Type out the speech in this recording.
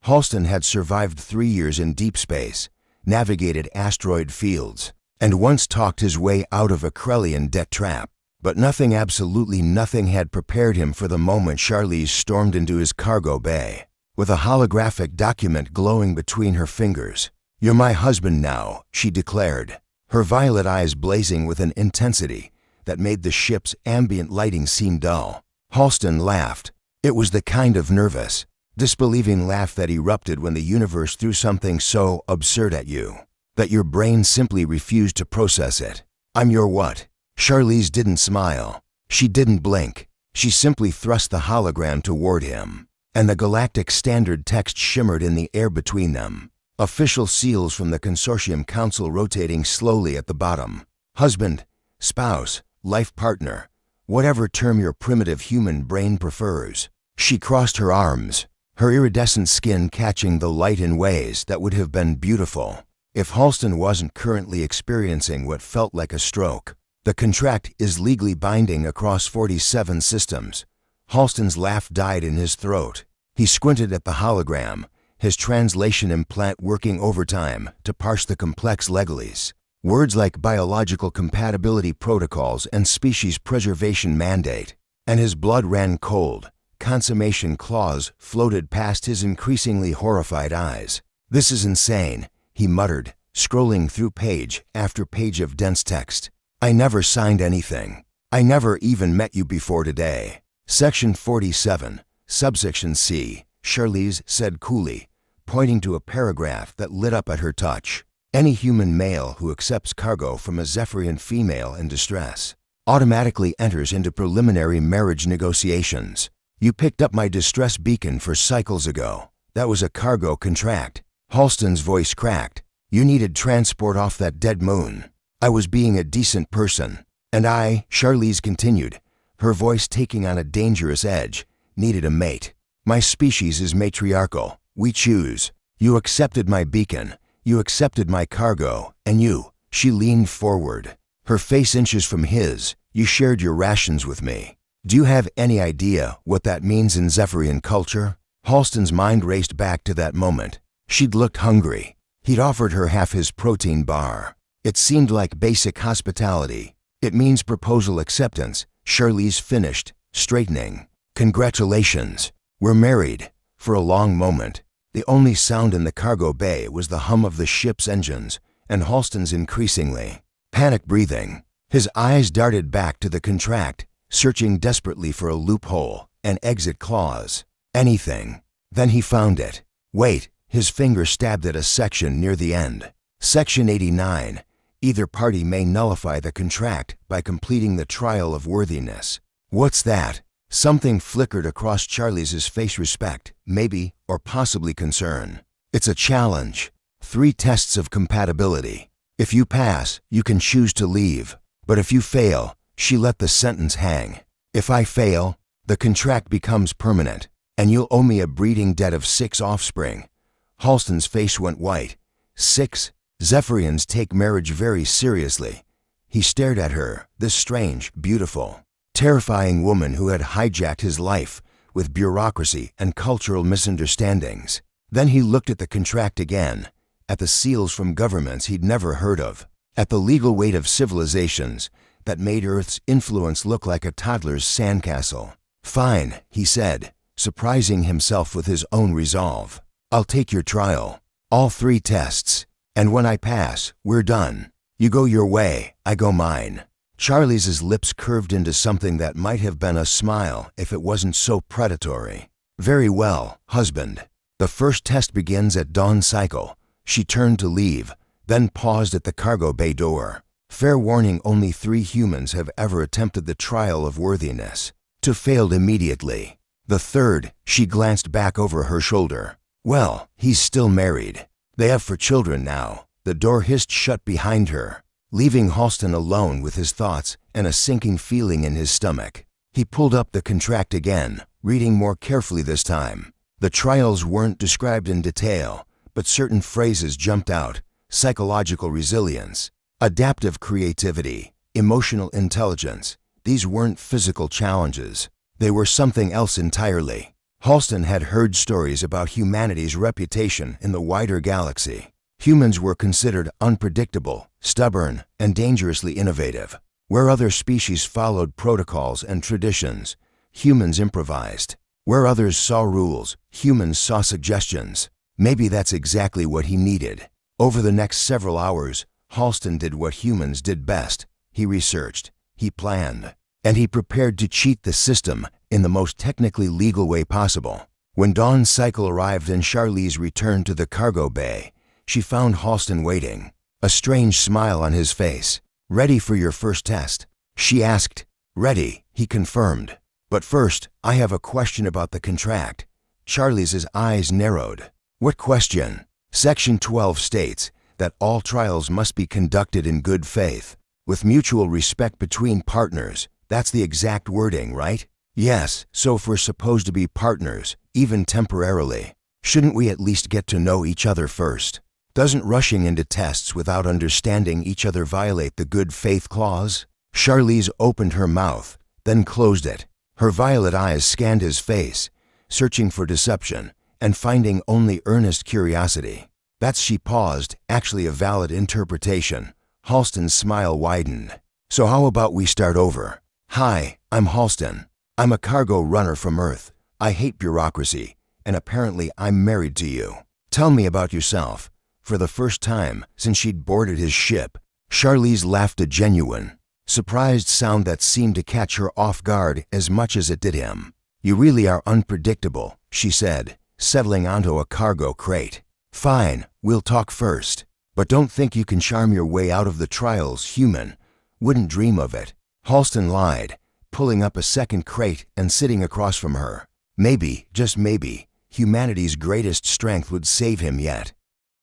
Halston had survived 3 years in deep space, navigated asteroid fields, and once talked his way out of a Krellian debt trap. But nothing, absolutely nothing, had prepared him for the moment Charlize stormed into his cargo bay, with a holographic document glowing between her fingers. "You're my husband now," she declared, her violet eyes blazing with an intensity that made the ship's ambient lighting seem dull. Halston laughed. It was the kind of nervous, disbelieving laugh that erupted when the universe threw something so absurd at you that your brain simply refused to process it. "I'm your what?" Charlize didn't smile. She didn't blink. She simply thrust the hologram toward him, and the galactic standard text shimmered in the air between them. Official seals from the Consortium Council rotating slowly at the bottom. Husband, spouse, life partner, whatever term your primitive human brain prefers. She crossed her arms, her iridescent skin catching the light in ways that would have been beautiful if Halston wasn't currently experiencing what felt like a stroke. "The contract is legally binding across 47 systems." Halston's laugh died in his throat. He squinted at the hologram, his translation implant working overtime to parse the complex legalese. Words like biological compatibility protocols and species preservation mandate. And his blood ran cold. Consummation clause floated past his increasingly horrified eyes. "This is insane," he muttered, scrolling through page after page of dense text. "I never signed anything. I never even met you before today." Section 47, subsection C, Charlize said coolly, pointing to a paragraph that lit up at her touch. "Any human male who accepts cargo from a Zephyrian female in distress automatically enters into preliminary marriage negotiations." "You picked up my distress beacon for cycles ago. That was a cargo contract." Halston's voice cracked. "You needed transport off that dead moon. I was being a decent person. And I," Charlize continued, her voice taking on a dangerous edge, "needed a mate. My species is matriarchal. We choose. You accepted my beacon. You accepted my cargo. And you," she leaned forward, her face inches from his, "you shared your rations with me. Do you have any idea what that means in Zephyrian culture?" Halston's mind raced back to that moment. She'd looked hungry. He'd offered her half his protein bar. It seemed like basic hospitality. "It means proposal acceptance," Charlize finished, straightening. "Congratulations. We're married." For a long moment, the only sound in the cargo bay was the hum of the ship's engines and Halston's increasingly panic breathing. His eyes darted back to the contract, searching desperately for a loophole, an exit clause, anything. Then he found it. Wait, his finger stabbed at a section near the end. Section 89. Either party may nullify the contract by completing the trial of worthiness. What's that? Something flickered across Charlize's face. Respect, maybe, or possibly concern. It's a challenge. 3 tests of compatibility. If you pass, you can choose to leave. But if you fail, she let the sentence hang. If I fail, the contract becomes permanent, and you'll owe me a breeding debt of 6 offspring. Halston's face went white. 6? Zephyrians take marriage very seriously. He stared at her, this strange, beautiful, terrifying woman who had hijacked his life with bureaucracy and cultural misunderstandings. Then he looked at the contract again, at the seals from governments he'd never heard of, at the legal weight of civilizations that made Earth's influence look like a toddler's sandcastle. "Fine," he said, surprising himself with his own resolve. "I'll take your trial. All 3 tests. And when I pass, we're done. You go your way, I go mine." Charlize's lips curved into something that might have been a smile if it wasn't so predatory. "Very well, husband. The first test begins at dawn cycle." She turned to leave, then paused at the cargo bay door. "Fair warning, only 3 humans have ever attempted the trial of worthiness. 2 failed immediately. The 3rd," she glanced back over her shoulder. "Well, he's still married. They have 4 children now." The door hissed shut behind her, leaving Halston alone with his thoughts and a sinking feeling in his stomach. He pulled up the contract again, reading more carefully this time. The trials weren't described in detail, but certain phrases jumped out: psychological resilience, adaptive creativity, emotional intelligence. These weren't physical challenges. They were something else entirely. Halston had heard stories about humanity's reputation in the wider galaxy. Humans were considered unpredictable, stubborn, and dangerously innovative. Where other species followed protocols and traditions, humans improvised. Where others saw rules, humans saw suggestions. Maybe that's exactly what he needed. Over the next several hours, Halston did what humans did best. He researched, he planned, and he prepared to cheat the system in the most technically legal way possible. When Dawn's cycle arrived and Charlize returned to the cargo bay, she found Halston waiting, a strange smile on his face. "Ready for your first test?" she asked. "Ready," he confirmed. "But first, I have a question about the contract." Charlize's eyes narrowed. "What question?" Section 12 states that all trials must be conducted in good faith, with mutual respect between partners. That's the exact wording, right? Yes, so if we're supposed to be partners, even temporarily, shouldn't we at least get to know each other first? Doesn't rushing into tests without understanding each other violate the good faith clause? Charlize opened her mouth, then closed it. Her violet eyes scanned his face, searching for deception and finding only earnest curiosity. That's, she paused, actually a valid interpretation. Halston's smile widened. "So how about we start over? Hi, I'm Halston. I'm a cargo runner from Earth. I hate bureaucracy, and apparently I'm married to you. Tell me about yourself." For the first time since she'd boarded his ship, Charlize laughed, a genuine, surprised sound that seemed to catch her off guard as much as it did him. "You really are unpredictable," she said, settling onto a cargo crate. "Fine, we'll talk first. But don't think you can charm your way out of the trials, human. Wouldn't dream of it." Halston lied, pulling up a second crate and sitting across from her. Maybe, just maybe, humanity's greatest strength would save him yet.